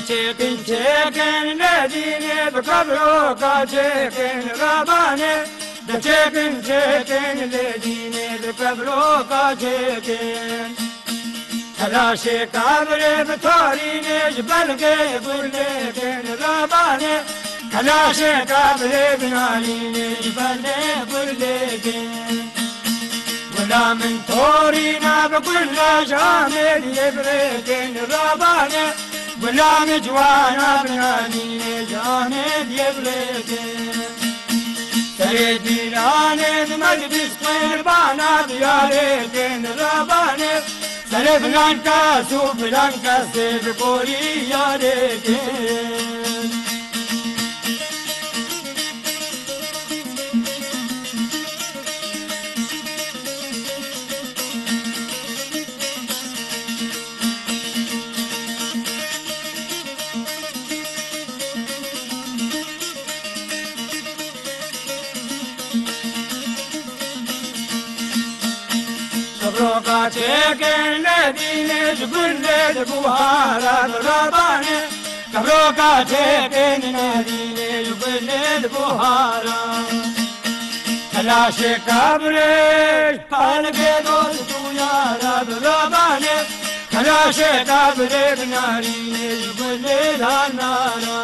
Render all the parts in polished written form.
چکن ندینه بکبرو کا چکن رابانه چکن ندینه بکبرو کا چکن تلاش کابره بتارینه جبلگه بلکن رابانه تلاش کابره بنالینه جبلگه بلکن ولا من تورينا بكل جامل يبركن رابانه ولا مجوانا بناني جامل يبركن سيدي لاني مجلس قربانا بياركن رابانه سلف لانكا سوف لانكا سيف قولي ياركن روكا چکن ندینه جبل بوهارا رابانه روكا چکن ندینه جبل بوهارا تلاش کابرش پالگه دوست یارا رابانه تلاش کابرش نارینه جبل دانارا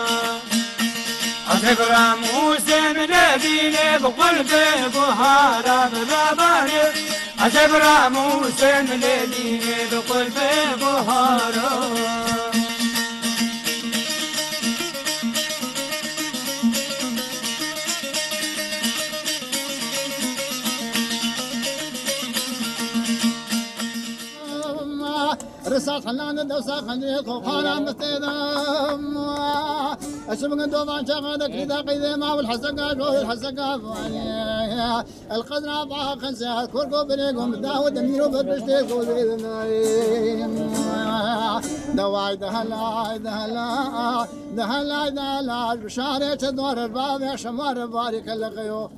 أزبرا موسى ندینه بقلب بوهارا رابانه أزبرا موسى ندینه بقلب بوهارا رسالة حنان الدوسة خلني خوخانا مستيدم أشبك دوبان شغادك إذا قيدي ما والحسقة جوه الحسقة فاني القدرة باها خنسة كوركو بريقهم بداو دميرو بدشتيكو دواي دهلا دهلا دهلا دهلا بشارة تدور الباب يا شمار بارك اللقيو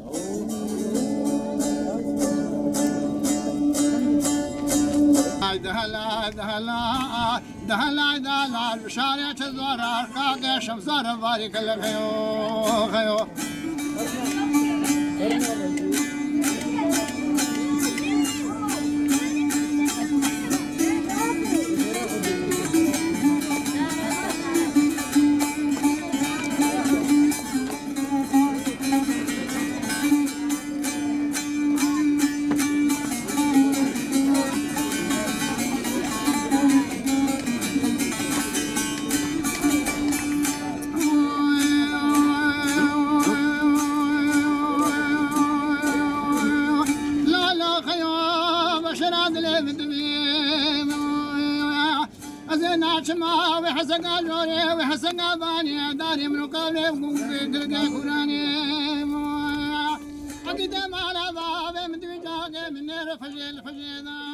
دهلا دهلا دهلا دهلا بشارع تزور أركاك شمسار بارك الخيو خيو ناشما وحسقا جوري وحسقا باني داري من قبل كوراني قدام على باب من دجاج من نير فجيل فجينا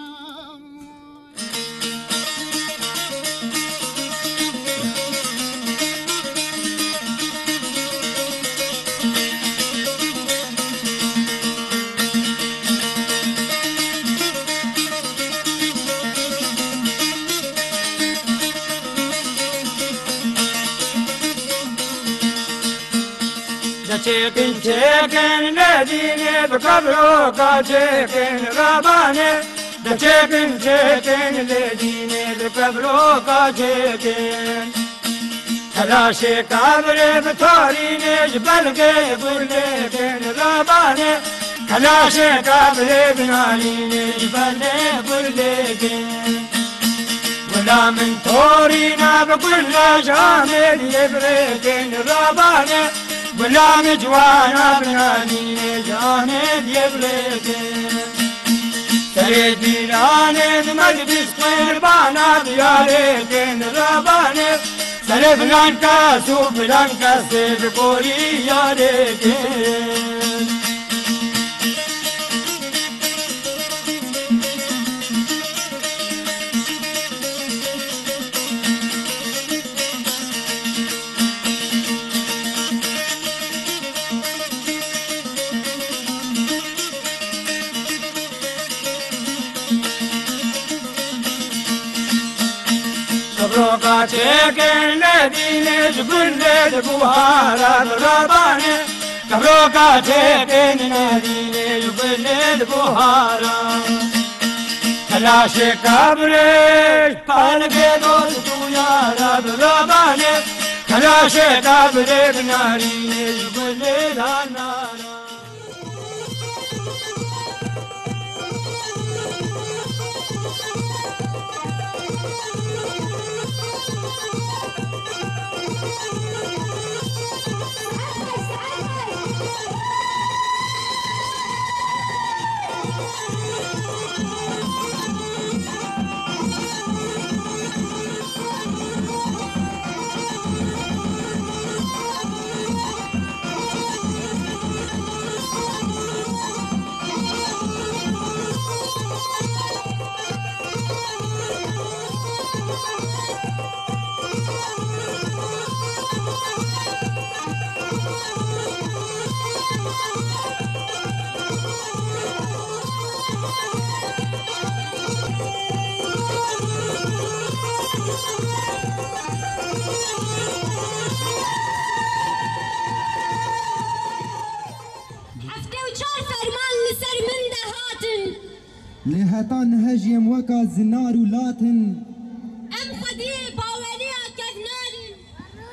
چکن ندینه بکبرو کا چکن رابانه چکن ندینه بکبرو کا چکن تلاش کابره بتارینه جبلگه بلکن رابانه تلاش کابره بنالینه جبلگه بلکن ولا من تورينا بكل جامل يبركن رابانه ولا مجوانا بناني جانب يبركن سيدي لاني مجلس قربانا بياركن رابانه سلف لانكا سوف لانكا سيف قولي ياركن كبروكا تشكن لديني جبل بوهارا براباني كبروكا تشكن لديني جبل بوهارا كلاشي كبري قلبي دوستو يا رب رباني كلاشي كبري بناريني جبل دانارا لهتان هجيم وكا زنار ولاتن ام خديه باوليا كذنان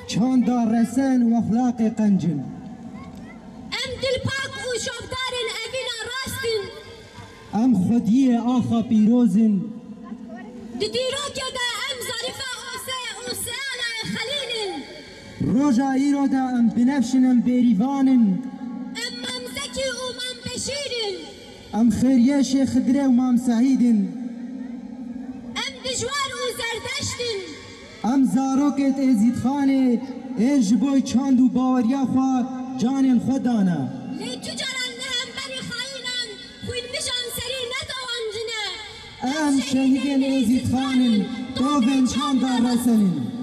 چان دار رسن واخلاق قنجن ام دلپاک و شوفدار اوینا راستن ام خودیه آخا پیروزن ددیروک دا ام ظریفه اوسیانا خلیلن روژا ایرو دا ام بنفشنم بیریوانن ام ممزکی و مم بشیرن ام خیریه شیخ خدره و مام سعیدن ام دجوار و زردشتن ام زاروکت ازید خانه ایج بوی چاند و باوریا خواه جانین خودانا لی تجاران نهم بری خاینان خوین مشان سری ندوانجنه ام شهیدین ازید خانن دوبن چاند دار رسنن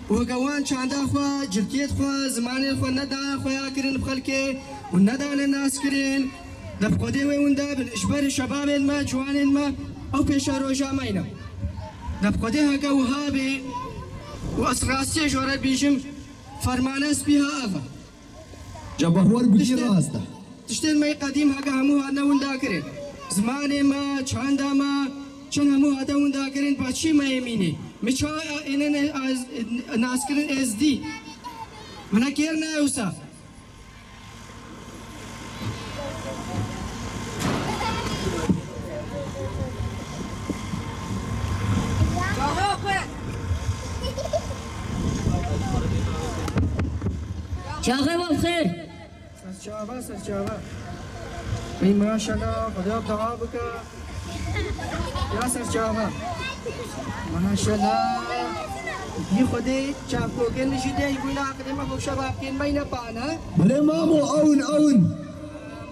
وقوان چاندا خوا جرتيت خوا زمان خوا ندا خوا كرين بخلكي وندان الناس كرين دفقودي ويوندا بالإجبار شباب ما جوان ما أو بيشارو جامينا دفقودي هكا وهابي وأسراسي جورا بيجم فرمانس بها أفا جبهور بجي راسته تشتين ماي قديم هكا همو هادا وندا كرين زمان ما چاندا ما چون همو هادا وندا كرين باشي ما يميني مچا اینن از ناسکرین از دی منا کیر نه اوسا چاقه و بخیر سرچاوا ای ماشاءالله خدا دعا بکا یا سرچاوا ماشاءالله ये खुदे चाकू के निशिते इबुना आखिर में खुशा बाप के महीना पाना بله مامو اون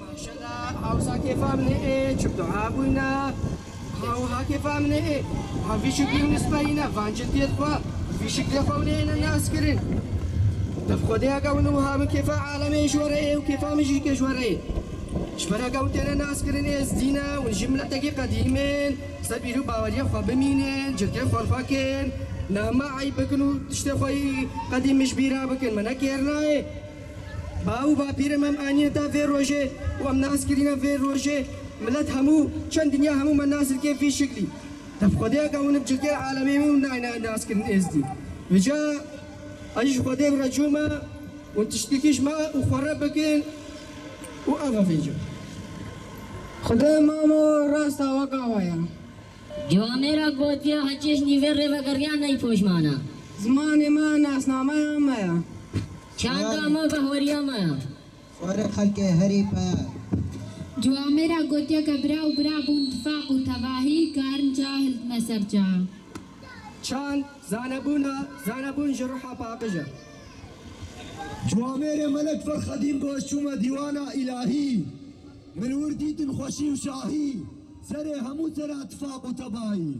माशाल्लाह हाउसा के फामने ए चुप तो आबुना हाउ हा के फामने ए हा विशुकी निस्बाइना वांजती अथवा विशुकी फामने इन الناس كرين دف खुदे قالوا ها من كيف عالمي شوري وكيف مجي كشوري شفرا قوتنا ناس كرين ازدينا والجملة تجي قديمين سبيرو باوريا خبمينين جرتي خلفاكين نما عيبكنو تشتخوي قديم مش بيرا بكن منا كيرناي باو بابير مم انيتا في روجي وام ناس كرينا في روجي ملت همو چند دنيا همو من ناس كيف في شكلي تفقدي قاون بجرتي عالمي من ناس كرين ازدي وجا ايش خدي برجوما وتشتكيش ما وخرب بكن وأغا فيجو خدا مامو راستا وقاوايا جواميرا قوتيا حجيش نيفر وقريان ناي پوش مانا زماني ما ناس نامايا مايا چاندا ما بهوريا مايا فارق خلق هری پا جواميرا قوتيا كبرا وبرا بونتفاق وتواهي كارن جاهل مسر جا چان زانبون جروحا باقجا جوامير ملك فر خديم گوشوما ديوانا الهي من ورديت خوشي وشاهي سره همو سره اتفاق وتباهي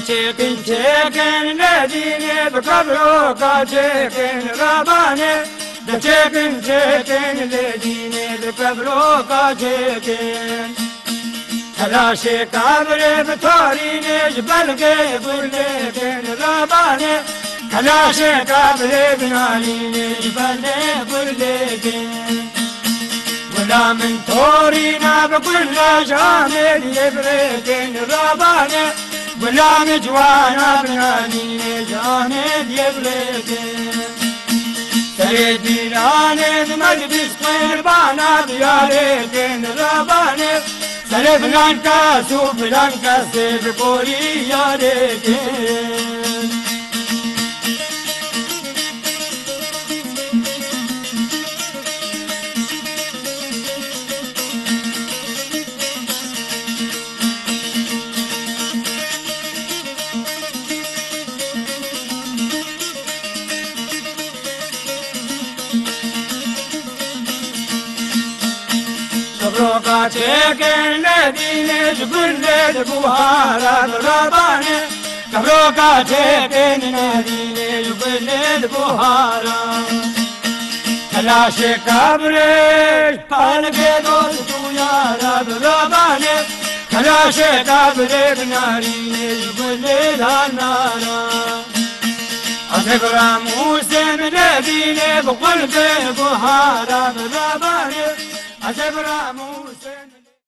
چکن چکن ندینه بکبرو کا چکن رابانه چکن چکن ندینه بکبرو کا چکن تلاش کابر بتارینه جبلگه بلکن رابانه تلاش کابر بنالینه جبلگه بلکن ولا من تورينا بكل جامد يبركن ربانه ولا مجوانا بناني جامد يبركن سيدينان مجلس قربانا بياركن ربانه سلفلان كاسو فلان كاسب بوري ياركن روكا چکن ندینه جبنده بوهارا ربانه روكا چکن ندینه جبنده بوهارا تلاش کابرش پالگه دوست یارا ربانه تلاش کابرش نارینه جبنده دانارا ازبرا موسم ندینه بقلب بوهارا ربانه ازبرا موسى